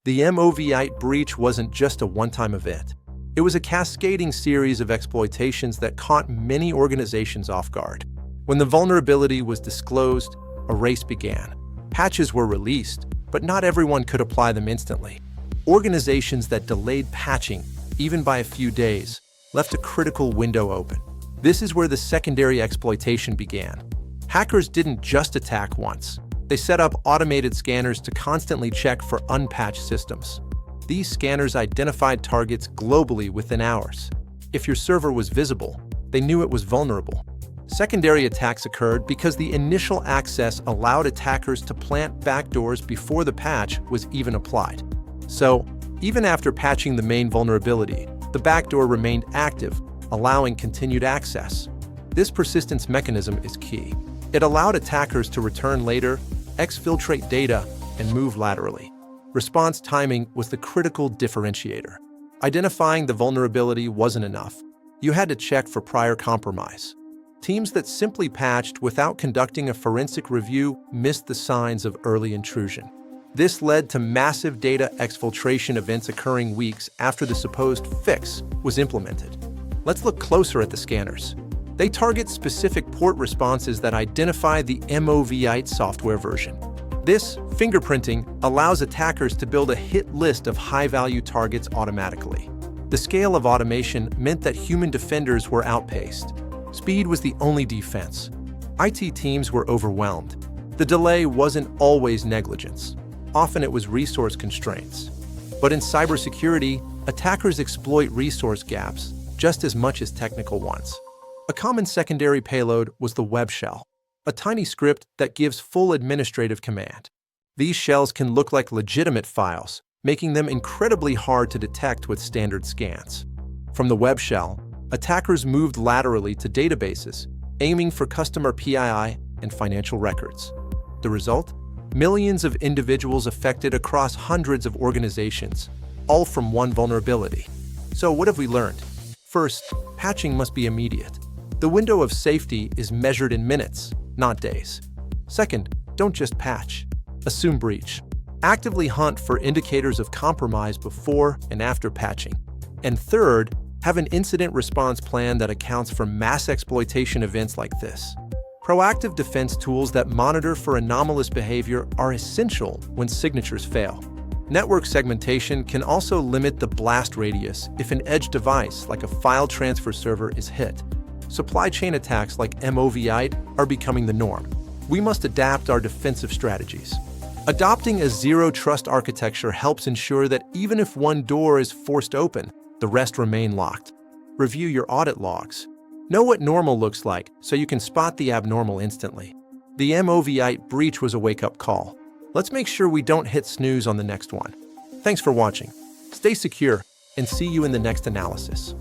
The MOVEit breach wasn't just a one-time event. It was a cascading series of exploitations that caught many organizations off guard. When the vulnerability was disclosed, a race began. Patches were released, but not everyone could apply them instantly. Organizations that delayed patching, even by a few days, left a critical window open. This is where the secondary exploitation began. Hackers didn't just attack once. They set up automated scanners to constantly check for unpatched systems. These scanners identified targets globally within hours. If your server was visible, they knew it was vulnerable. Secondary attacks occurred because the initial access allowed attackers to plant backdoors before the patch was even applied. So, even after patching the main vulnerability, the backdoor remained active, allowing continued access. This persistence mechanism is key. It allowed attackers to return later, exfiltrate data, and move laterally. Response timing was the critical differentiator. Identifying the vulnerability wasn't enough. You had to check for prior compromise. Teams that simply patched without conducting a forensic review missed the signs of early intrusion. This led to massive data exfiltration events occurring weeks after the supposed fix was implemented. Let's look closer at the scanners. They target specific port responses that identify the MOVEit software version. This fingerprinting allows attackers to build a hit list of high-value targets automatically. The scale of automation meant that human defenders were outpaced. Speed was the only defense. IT teams were overwhelmed. The delay wasn't always negligence. Often it was resource constraints. But in cybersecurity, attackers exploit resource gaps just as much as technical ones. A common secondary payload was the web shell, a tiny script that gives full administrative command. These shells can look like legitimate files, making them incredibly hard to detect with standard scans. From the web shell, attackers moved laterally to databases, aiming for customer PII and financial records. The result? Millions of individuals affected across hundreds of organizations, all from one vulnerability. So what have we learned? First, patching must be immediate. The window of safety is measured in minutes, not days. Second, don't just patch. Assume breach. Actively hunt for indicators of compromise before and after patching. And third, have an incident response plan that accounts for mass exploitation events like this. Proactive defense tools that monitor for anomalous behavior are essential when signatures fail. Network segmentation can also limit the blast radius if an edge device like a file transfer server is hit. Supply chain attacks like MOVEit are becoming the norm. We must adapt our defensive strategies. Adopting a zero-trust architecture helps ensure that even if one door is forced open, the rest remain locked. Review your audit logs. Know what normal looks like so you can spot the abnormal instantly. The MOVEit breach was a wake-up call. Let's make sure we don't hit snooze on the next one. Thanks for watching. Stay secure and see you in the next analysis.